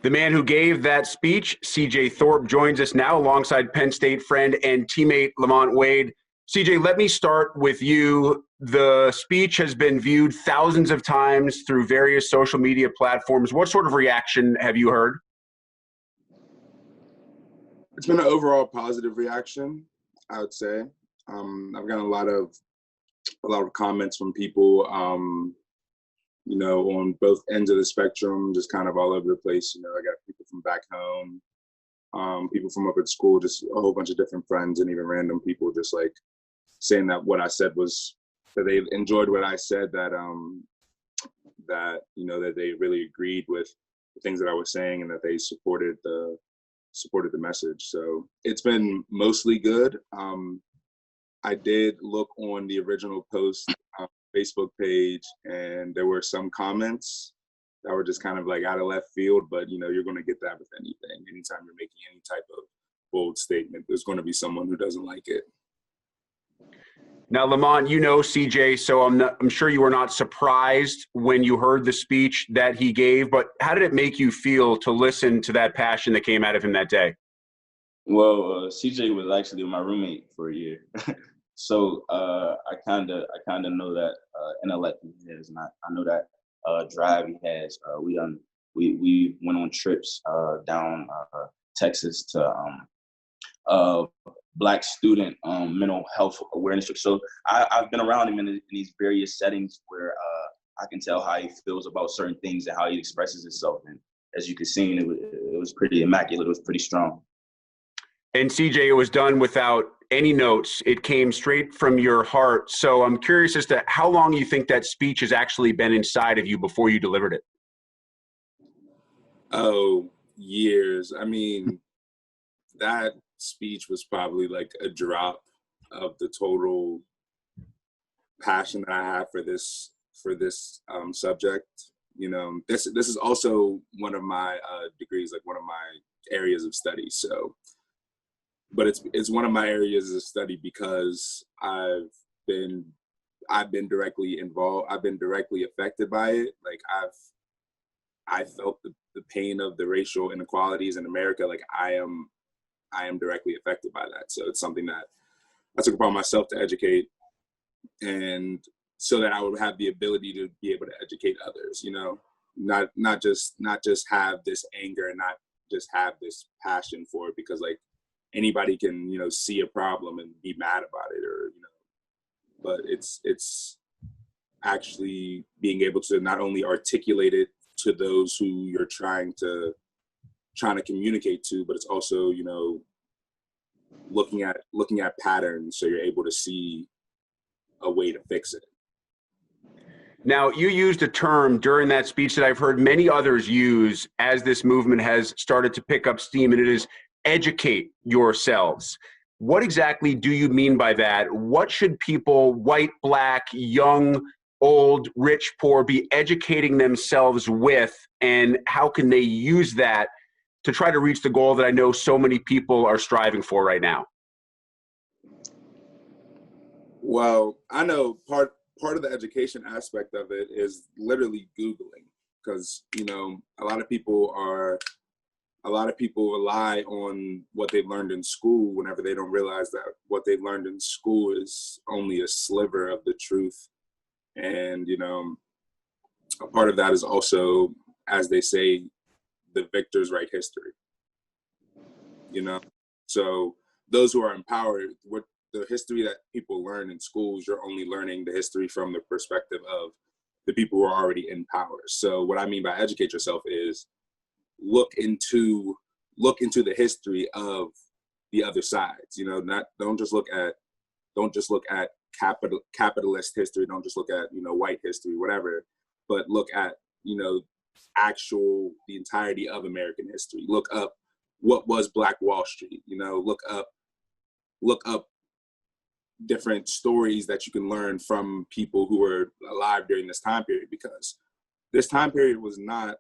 The man who gave that speech, CJ Thorpe, joins us now alongside Penn State friend and teammate Lamont Wade. CJ, let me start with you. The speech has been viewed thousands of times through various social media platforms. What sort of reaction have you heard? It's been an overall positive reaction, I would say. I've gotten a lot of comments from people, on both ends of the spectrum, just kind of all over the place. I got people from back home, people from up at school, just a whole bunch of different friends, and even random people just like saying that what I said was that they enjoyed what I said, that they really agreed with the things that I was saying, and that they supported the message. So it's been mostly good. I did look on the original post Facebook page, and there were some comments that were just kind of like out of left field, but you're going to get that with anything. Anytime you're making any type of bold statement, there's going to be someone who doesn't like it. Now, Lamont, you know CJ, so I'm sure you were not surprised when you heard the speech that he gave, but how did it make you feel to listen to that passion that came out of him that day? Well, CJ was actually my roommate for a year. So I kind of know that intellect he has, and I know that drive he has. We went on trips down Texas to Black student mental health awareness trips. So I've been around him in these various settings where I can tell how he feels about certain things and how he expresses himself. And as you can see, it was pretty immaculate. It was pretty strong. And CJ, it was done without any notes. It came straight from your heart. So I'm curious as to how long you think that speech has actually been inside of you before you delivered it. Oh, years. I mean, that speech was probably like a drop of the total passion that I have for this subject. This is also one of my degrees, like one of my areas of study. So, but it's one of my areas of study because I've been directly involved. I've been directly affected by it. Like I felt the pain of the racial inequalities in America. Like I am directly affected by that. So it's something that I took upon myself to educate, and so that I would have the ability to be able to educate others, not just have this anger and not just have this passion for it, because like anybody can, see a problem and be mad about it, or, but it's actually being able to not only articulate it to those who you're trying to communicate to, but it's also, looking at patterns so you're able to see a way to fix it. Now, you used a term during that speech that I've heard many others use as this movement has started to pick up steam, and it is educate yourselves. What exactly do you mean by that? What should people, white, black, young, old, rich, poor, be educating themselves with, and how can they use that to try to reach the goal that I know so many people are striving for right now? Well, I know part of the education aspect of it is literally Googling, because, a lot of people rely on what they've learned in school whenever they don't realize that what they've learned in school is only a sliver of the truth. And, a part of that is also, as they say, the victors write history. So those who are empowered, what the history that people learn in schools, you're only learning the history from the perspective of the people who are already in power. So what I mean by educate yourself is look into the history of the other sides. Don't just look at capitalist history. Don't just look at white history, whatever, but look at the entirety of American history. Look up what was Black Wall Street. Look up different stories that you can learn from people who were alive during this time period, because this time period was not,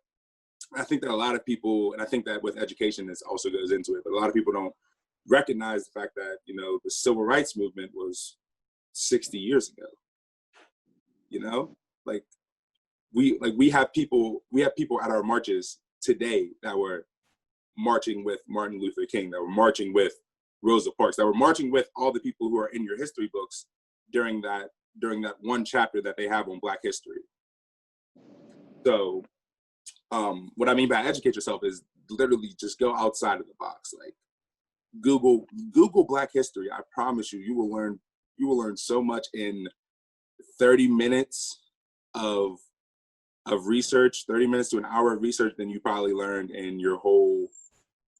I think that a lot of people, and I think that with education this also goes into it, but a lot of people don't recognize the fact that, the civil rights movement was 60 years ago. We have people at our marches today that were marching with Martin Luther King, that were marching with Rosa Parks, that were marching with all the people who are in your history books during that one chapter that they have on Black history. So what I mean by educate yourself is literally just go outside of the box. Like Google Black history. I promise you, you will learn so much in 30 minutes of research, 30 minutes to an hour of research than you probably learned in your whole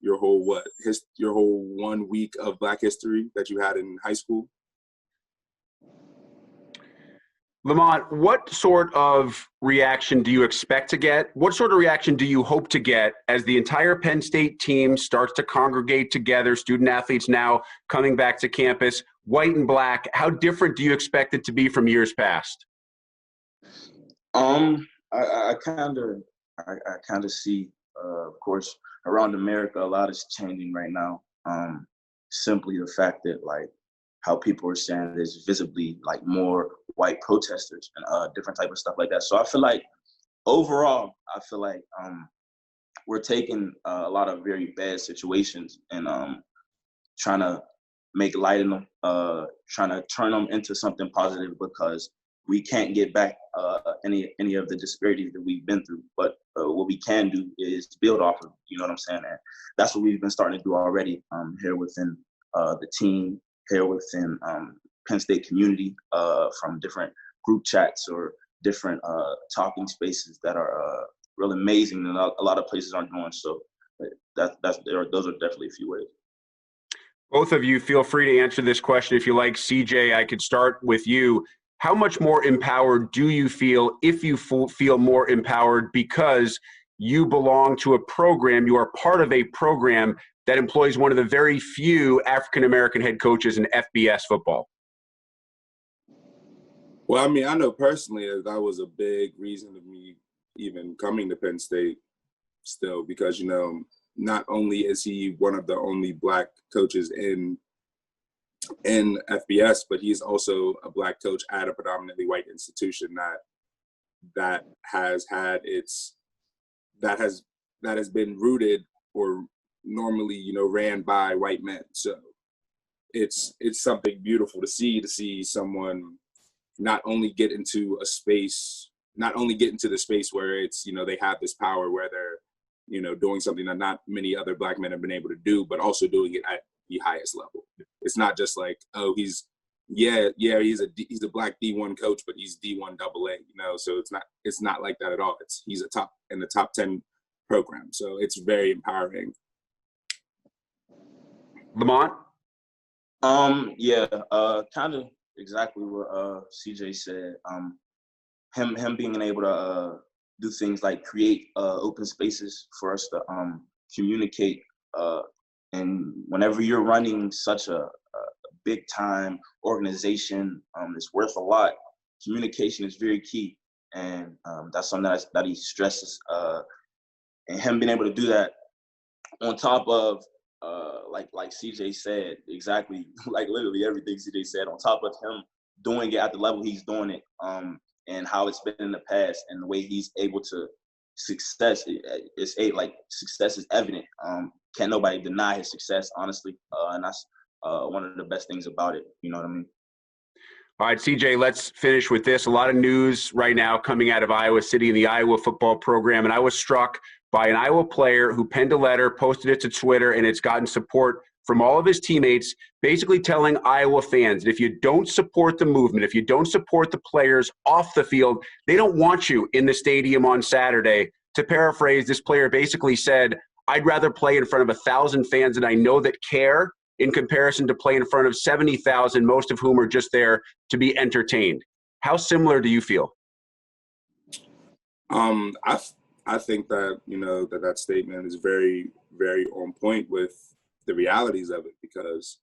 1 week of Black history that you had in high school. Lamont, what sort of reaction do you expect to get? What sort of reaction do you hope to get as the entire Penn State team starts to congregate together, student athletes now coming back to campus, white and black? How different do you expect it to be from years past? I kind of see, of course, around America, a lot is changing right now. Simply the fact that, like, how people are saying there's visibly like more white protesters and different type of stuff like that. So I feel like overall, we're taking a lot of very bad situations and trying to make light of them, trying to turn them into something positive, because we can't get back any of the disparities that we've been through. But what we can do is build off of, you know what I'm saying? And that's what we've been starting to do already here within the team, here within Penn State community, from different group chats or different talking spaces that are really amazing, and a lot of places aren't doing. So those are definitely a few ways. Both of you, feel free to answer this question if you like. CJ, I could start with you. How much more empowered do you feel, if you feel more empowered, because you belong to a program, you are part of a program that employs one of the very few African-American head coaches in FBS football? Well, I mean, I know personally that was a big reason of me even coming to Penn State still, because, you know, not only is he one of the only Black coaches in FBS, but he's also a Black coach at a predominantly white institution that has been rooted or normally, you know, ran by white men. So it's something beautiful to see someone not only get into the space where it's, you know, they have this power where they're, you know, doing something that not many other Black men have been able to do, but also doing it at the highest level. It's not just like, oh, he's a Black D1 coach, but he's D1 AA, you know. So it's not like that at all. He's in the top 10 program. So it's very empowering. Lamont? Kind of exactly what CJ said. Him being able to do things like create open spaces for us to communicate. And whenever you're running such a big time organization, it's worth a lot. Communication is very key, and that's something that he stresses. And him being able to do that on top of like CJ said, exactly, like literally everything CJ said, on top of him doing it at the level he's doing it, and how it's been in the past, and the way he's able to success is evident. Can't nobody deny his success, honestly, and that's one of the best things about it. You know what I mean? All right, CJ, let's finish with this. A lot of news right now coming out of Iowa City and the Iowa football program, and I was struck by an Iowa player who penned a letter, posted it to Twitter, and it's gotten support from all of his teammates, basically telling Iowa fans that if you don't support the movement, if you don't support the players off the field, they don't want you in the stadium on Saturday. To paraphrase, this player basically said, I'd rather play in front of 1,000 fans that I know that care in comparison to play in front of 70,000, most of whom are just there to be entertained. How similar do you feel? I think that, you know, that statement is very, very on point with the realities of it, because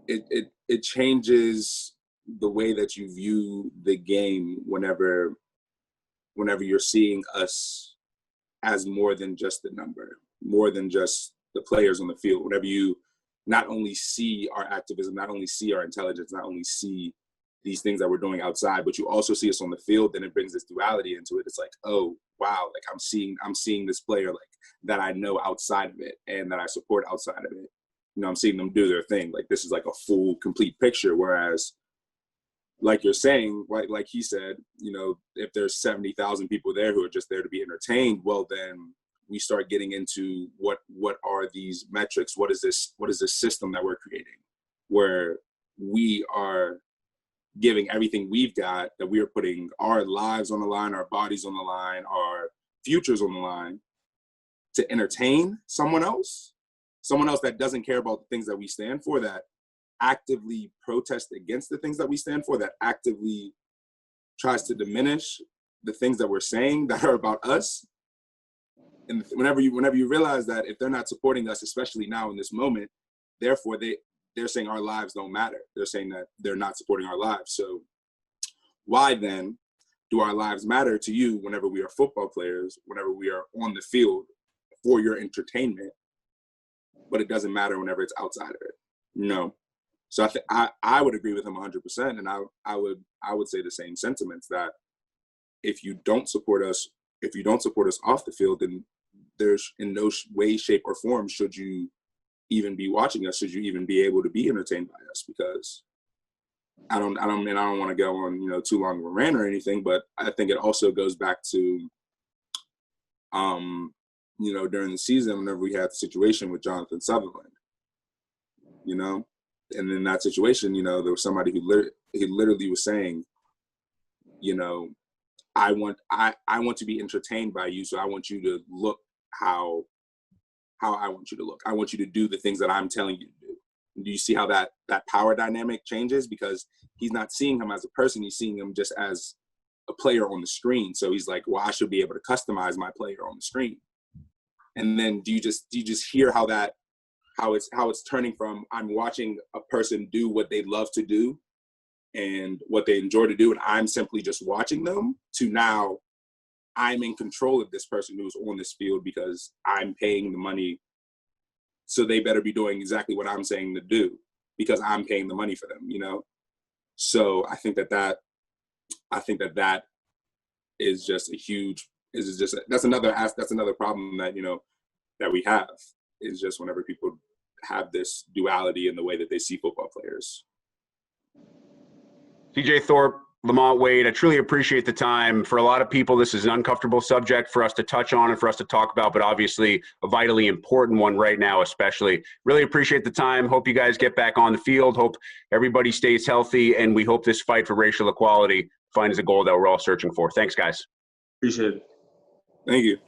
it changes the way that you view the game whenever you're seeing us as more than just the number, more than just the players on the field. Whenever you not only see our activism, not only see our intelligence, not only see these things that we're doing outside, but you also see us on the field, then it brings this duality into it. It's like, oh wow, like I'm seeing this player like that I know outside of it and that I support outside of it. You know, I'm seeing them do their thing. Like this is like a full, complete picture. Whereas, like you're saying, like he said, you know, if there's 70,000 people there who are just there to be entertained, well, then we start getting into what are these metrics? What is this system that we're creating, where we are giving everything we've got, that we are putting our lives on the line, our bodies on the line, our futures on the line to entertain someone else that doesn't care about the things that we stand for, that actively protest against the things that we stand for, that actively tries to diminish the things that we're saying that are about us. And whenever you realize that if they're not supporting us, especially now in this moment, therefore they're saying our lives don't matter. They're saying that they're not supporting our lives. So why then do our lives matter to you whenever we are football players, whenever we are on the field for your entertainment, but it doesn't matter whenever it's outside of it? No. So I would agree with him 100%. And I would say the same sentiments, that if you don't support us off the field, then there's in no way, shape, or form should you even be watching us, should you even be able to be entertained by us. Because I don't want to go on, you know, too long of a rant or anything, but I think it also goes back to, you know, during the season, whenever we had the situation with Jonathan Sutherland, you know, and in that situation, you know, there was somebody who literally was saying, you know, I want to be entertained by you, so I want you to look how I want you to look. I want you to do the things that I'm telling you to do. Do you see how that power dynamic changes? Because he's not seeing him as a person, he's seeing him just as a player on the screen. So he's like, well, I should be able to customize my player on the screen. And then do you just hear how it's turning from, I'm watching a person do what they love to do and what they enjoy to do, and I'm simply just watching them, to now I'm in control of this person who's on this field because I'm paying the money, so they better be doing exactly what I'm saying to do because I'm paying the money for them, you know? So I think that is just a huge, that's another problem that, you know, that we have, is just whenever people have this duality in the way that they see football players. CJ Thorpe, Lamont Wade, I truly appreciate the time. For a lot of people, this is an uncomfortable subject for us to touch on and for us to talk about, but obviously a vitally important one right now, especially. Really appreciate the time. Hope you guys get back on the field. Hope everybody stays healthy, and we hope this fight for racial equality finds a goal that we're all searching for. Thanks, guys. Appreciate it. Thank you.